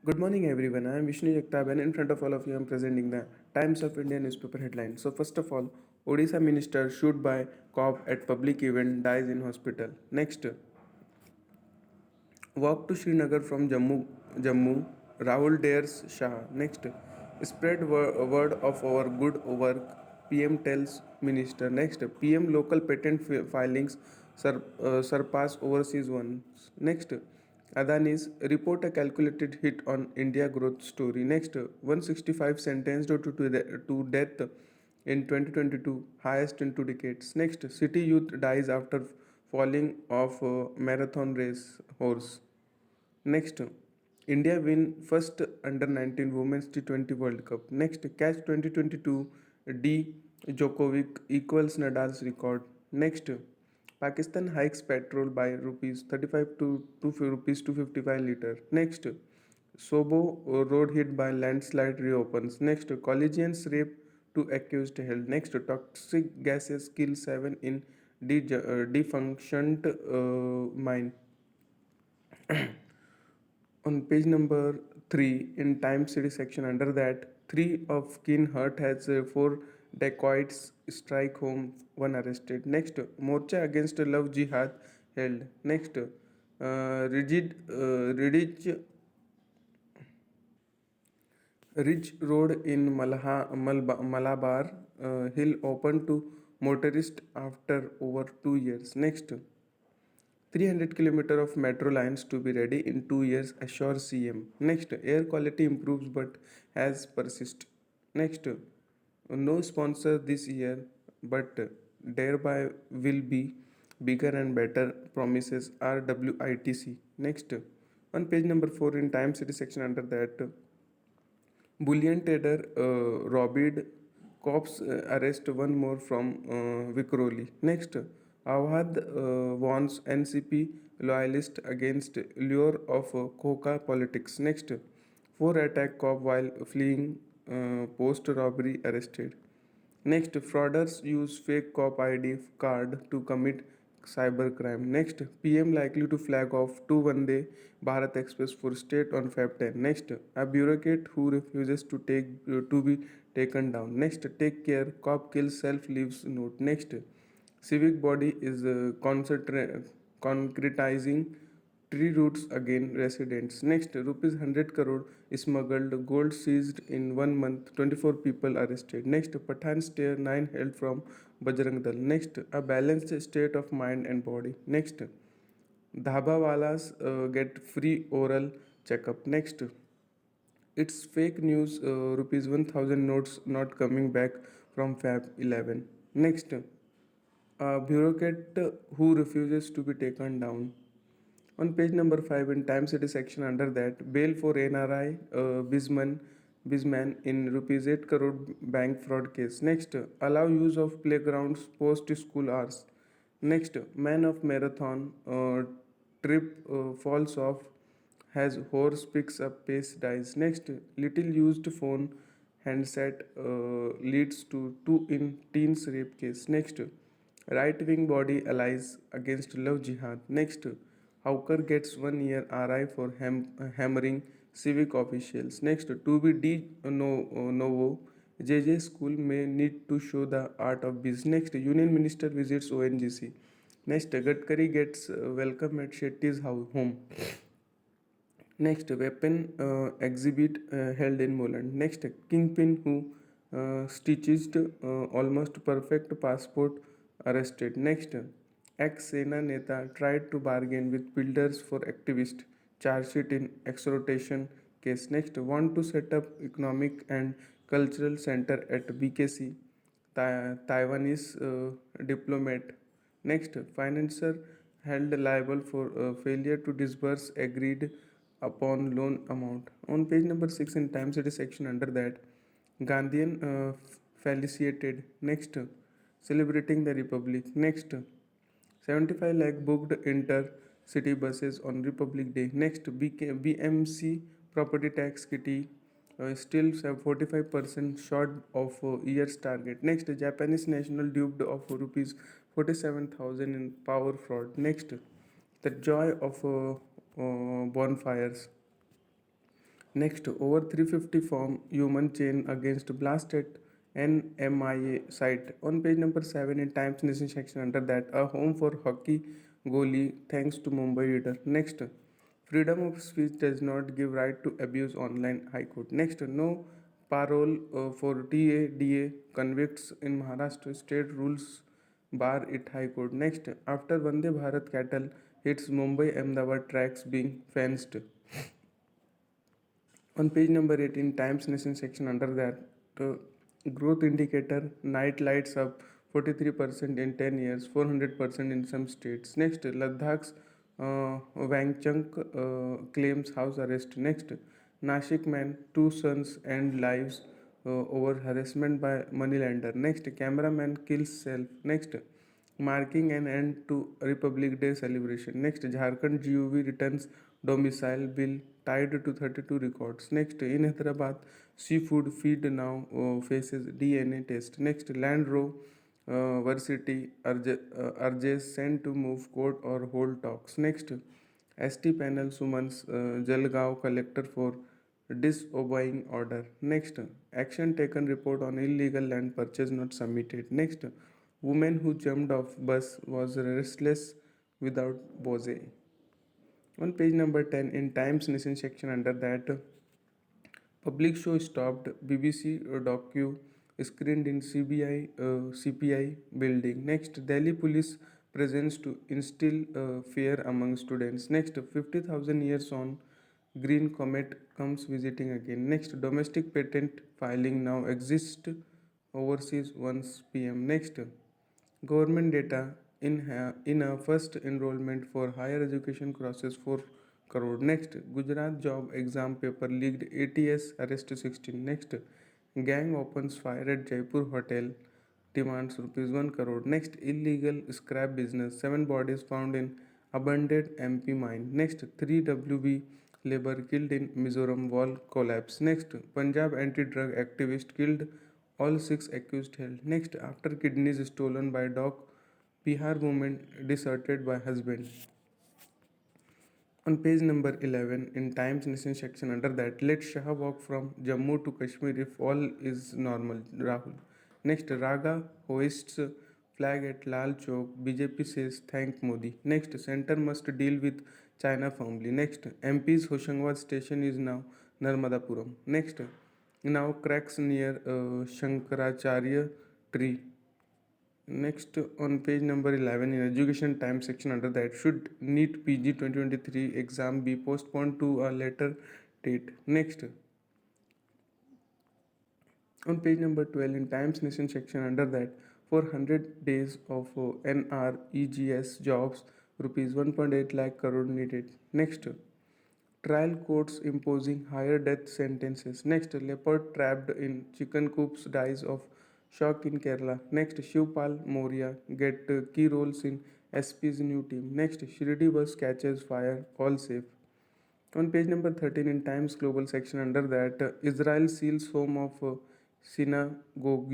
Good morning, everyone. I am Vishnu Jagtap, and in front of all of you, I am presenting the Times of India newspaper headline. So, first of all, Odisha minister shot by cop at public event dies in hospital. Next, walk to Srinagar from Jammu. Rahul dares Shah. Next, spread word of our good work. PM tells minister. Next, PM local patent filings surpass overseas ones. Next, Adani's report a calculated hit on India growth story. Next, 165 sentenced to death in 2022, highest in 2 decades. Next, city youth dies after falling off a marathon race horse. Next, India win first under 19 Women's T20 World Cup. Next, catch 2022 D Djokovic equals Nadal's record. Next, Pakistan hikes petrol by rupees 35 to rupees 255 liter. Next, Sobo road hit by landslide reopens. Next, collegians rape two accused held. Next, toxic gases kill seven in defunctioned mine. On page number 3 in Time City section, under that, 3 of keen hurt has 4 dacoits strike home, 1 arrested. Next, Morcha against love jihad held. Next, Ridge Road in Malabar Hill open to motorists after over 2 years. Next, 300 km of metro lines to be ready in 2 years, assures CM. Next, air quality improves but has persist. Next, no sponsor this year, but thereby will be bigger and better, promises RWITC. Next, on page number 4 in Time City section, under that, bullion trader robbed, cops arrest one more from Vikroli. Next, Awad warns NCP loyalist against lure of coca politics. Next, 4 attack cop while fleeing post robbery arrested. Next, frauders use fake cop ID card to commit cybercrime. Next, PM likely to flag off 2 Vande Bharat Express for state on Feb 10. Next, a bureaucrat who refuses to be taken down. Next, take care, cop kills self leaves note. Next, civic body is concretizing tree roots again residents. Next, rupees 100 crore smuggled, gold seized in 1 month, 24 people arrested. Next, Pathan stare 9 held from Bajrang Dal. Next, a balanced state of mind and body. Next, Dhabawalas get free oral checkup. Next, it's fake news, rupees 1000 notes not coming back from Fab 11. Next, a bureaucrat who refuses to be taken down. On page number 5 in Time City section, under that, bail for NRI Bisman in rupees 8 crore bank fraud case. Next, allow use of playgrounds post school hours. Next, man of marathon trip falls off, has horse picks up pace dies. Next, little used phone handset leads to 2 in teens rape case. Next, right wing body allies against love jihad. Next, Hawker gets 1 year RI for hammering civic officials. Next, to be novo, JJ school may need to show the art of business. Next, Union Minister visits ONGC. Next, Gadkari gets welcome at Shetty's home. Next, weapon exhibit held in Moland. Next, kingpin who stitched almost perfect passport arrested. Next, ex-Sena Neta tried to bargain with builders for activist charge sheet in exhortation case. Next, want to set up economic and cultural center at BKC. Taiwanese diplomat. Next, financer held liable for failure to disburse agreed upon loan amount. On page number 6 in Time City section, under that, Gandhian felicitated. Next, celebrating the Republic. Next, 75 lakh booked inter-city buses on Republic Day. Next, BMC property tax kitty still 45% short of year's target. Next, Japanese national duped of rupees 47,000 in power fraud. Next, the joy of bonfires. Next, over 350 form human chain against blast at NMIA site. On page number 7 in Times Nation section under that, a home for hockey goalie thanks to Mumbai leader. Next, freedom of speech does not give right to abuse online. High Court. Next, no parole for TADA convicts in Maharashtra. State rules bar it. High Court. Next, after Vande Bharat cattle hits Mumbai Ahmedabad tracks being fenced. On page number 18, Times Nation section under that, growth indicator, night lights up 43% in 10 years, 400% in some states. Next, Ladakh's Wangchuk claims house arrest. Next, Nashik man, two sons and lives over harassment by moneylender. Next, cameraman kills self. Next, marking an end to Republic Day celebration. Next, Jharkhand GUV returns domicile bill tied to 32 records. Next, in Hyderabad, seafood feed now faces DNA test. Next, Land Row Varsity urges sent to move court or hold talks. Next, ST panel summons Jalgaon collector for disobeying order. Next, action taken report on illegal land purchase not submitted. Next, woman who jumped off bus was restless without Bose. On page number 10 in Times Nation section under that, public show stopped, BBC docu screened in CPI building. Next, Delhi police presence to instill fear among students. Next, 50,000 years on, Green Comet comes visiting again. Next, domestic patent filing now exists overseas 1 p.m. Next, government data in a first enrollment for higher education crosses 4 crore. Next, Gujarat job exam paper leaked, ATS arrest 16. Next, gang opens fire at Jaipur hotel, demands rupees 1 crore. Next, illegal scrap business, 7 bodies found in abandoned MP mine. Next, 3 WB labor killed in Mizoram wall collapse. Next, Punjab anti-drug activist killed, all 6 accused held. Next, after kidneys stolen by dog, Bihar woman deserted by husband. On page number 11 in Times Nation section under that, let Shah walk from Jammu to Kashmir if all is normal. Rahul. Next, Raga hoists flag at Lal Chowk. BJP says thank Modi. Next, center must deal with China firmly. Next, MP's Hoshangabad station is now Narmadapuram. Next, now cracks near Shankaracharya tree. Next, on page number 11 in Education Time section under that, should NEET PG 2023 exam be postponed to a later date? Next, on page number 12 in Times Nation section under that, for 100 days of NREGS jobs, rupees 1.8 lakh crore needed. Next, trial courts imposing higher death sentences. Next, leopard trapped in chicken coops dies of shock in Kerala. Next, Shivpal Moria get key roles in SP's new team. Next, Shirdi bus catches fire, all safe. On page number 13 in Times Global section under that, Israel seals home of synagogue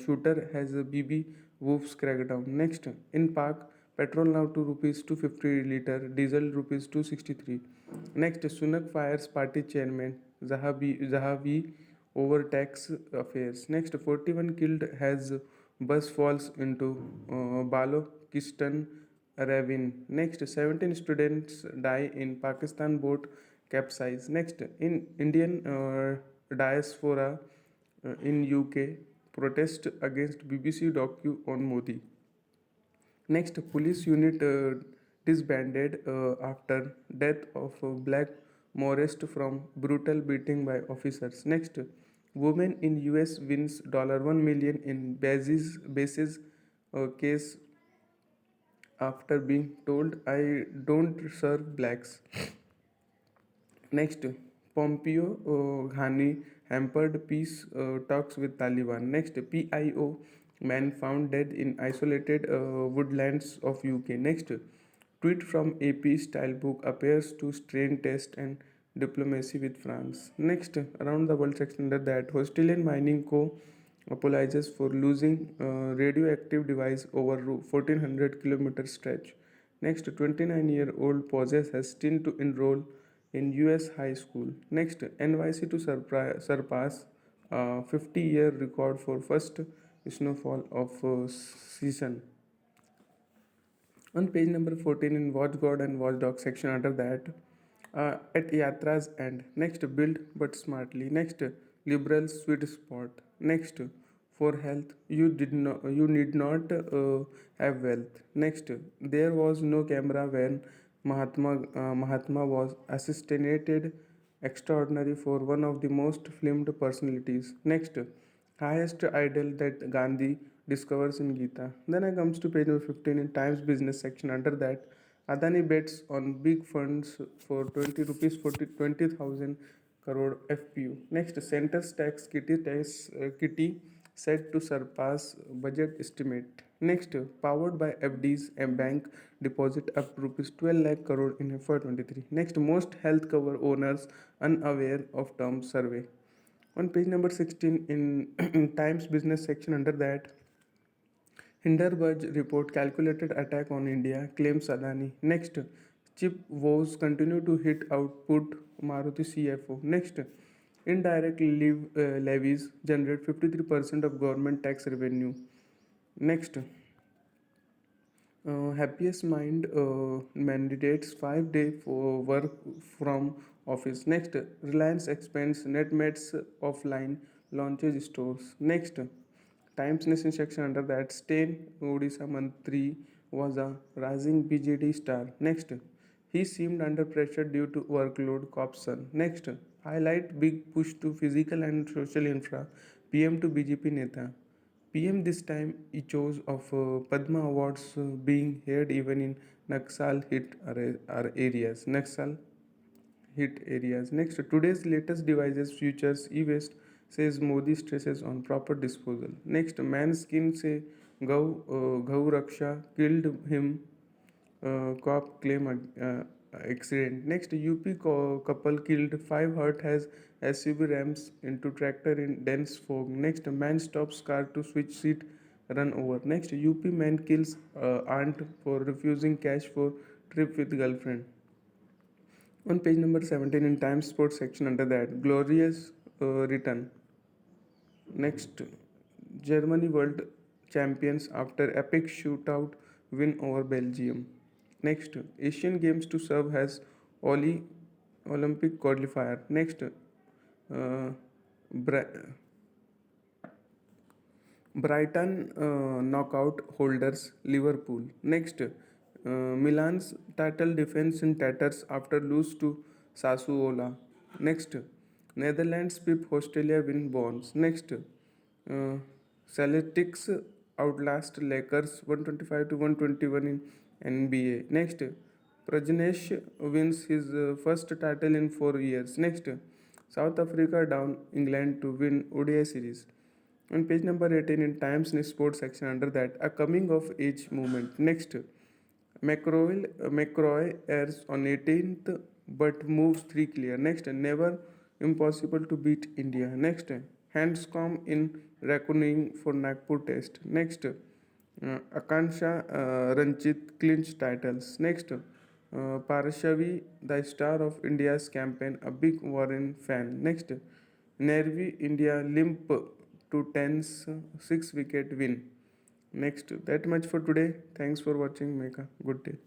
shooter has a BB Wolves crackdown. Next, in Pak, petrol now to rupees 250 liter, diesel rupees 263. Next, Sunak fires party chairman Zahavi over tax affairs. Next, 41 killed as bus falls into Balochistan ravine. Next, 17 students die in Pakistan boat capsize. Next, in Indian diaspora in UK protest against BBC docu on Modi. Next, police unit disbanded after death of black Morist from brutal beating by officers. Next, woman in US wins $1 million in basis case after being told I don't serve blacks. Next, Pompeo Ghani hampered peace talks with Taliban. Next, PIO man found dead in isolated woodlands of UK. Next, tweet from AP style book appears to strain test and diplomacy with France. Next, around the world section under that, Australian Mining Co. apologizes for losing radioactive device over 1400 kilometer stretch. Next, 29-year-old pauses her stint to enroll in US high school. Next, NYC to surpass 50-year record for first snowfall of season. On page number 14 in Watchguard and Watchdog section under that, at Yatra's end. Next, build but smartly. Next, liberal sweet spot. Next, for health, you need not have wealth. Next, there was no camera when Mahatma was assassinated. Extraordinary for one of the most filmed personalities. Next, highest idol that Gandhi discovers in Gita. Then I comes to page number 15 in Times Business section. Under that, Adani bets on big funds for 20 rupees 20,000 crore FPU. Next, Centre's kitty set to surpass budget estimate. Next, powered by FDs and bank deposit up to rupees 12 lakh crore in FY23. Next, most health cover owners unaware of term survey. On page number 16 in Times Business section under that, Hindenburg report calculated attack on India, claims Adani. Next, chip woes continue to hit output, Maruti CFO. Next, indirect levies generate 53% of government tax revenue. Next, Happiest Mind mandates 5 day for work from office. Next, Reliance expands NetMeds offline launches stores. Next, Times Nation section under that, Stain Odisha Mantri was a rising BJD star. Next, he seemed under pressure due to workload, Copson. Next, highlight big push to physical and social infra, PM to BJP Neta. PM this time echoes of Padma Awards being heard even in Naxal hit areas. Naxal hit areas. Next, today's latest devices futures e-waste says Modi stresses on proper disposal. Next, man's skin say Gau Raksha killed him. Cop claim accident. Next, UP couple killed, 5 hurt has SUV rams into tractor in dense fog. Next, man stops car to switch seat, run over. Next, UP man kills aunt for refusing cash for trip with girlfriend. On page number 17 in Times Sports section under that, glorious return. Next, Germany world champions after epic shootout win over Belgium. Next, Asian Games to serve as Olympic qualifier. Next, Brighton knockout holders Liverpool. Next, Milan's title defense in tatters after lose to Sassuolo. Next, Netherlands pip Australia win bonds. Next, Celtics outlast Lakers 125 to 121 in NBA. Next, Prajnesh wins his first title in 4 years. Next, South Africa down England to win ODI series. On page number 18 in Times Sports section under that, a coming of age movement. Next, McCroy airs on 18th but moves 3 clear. Next, never impossible to beat India. Next, Handscom in reckoning for Nagpur test. Next, Akansha Ranchit clinch titles. Next, Parshavi, the star of India's campaign, a big Warren fan. Next, Nervi India limp to 10's 6 wicket win. Next, that much for today. Thanks for watching. Make a good day.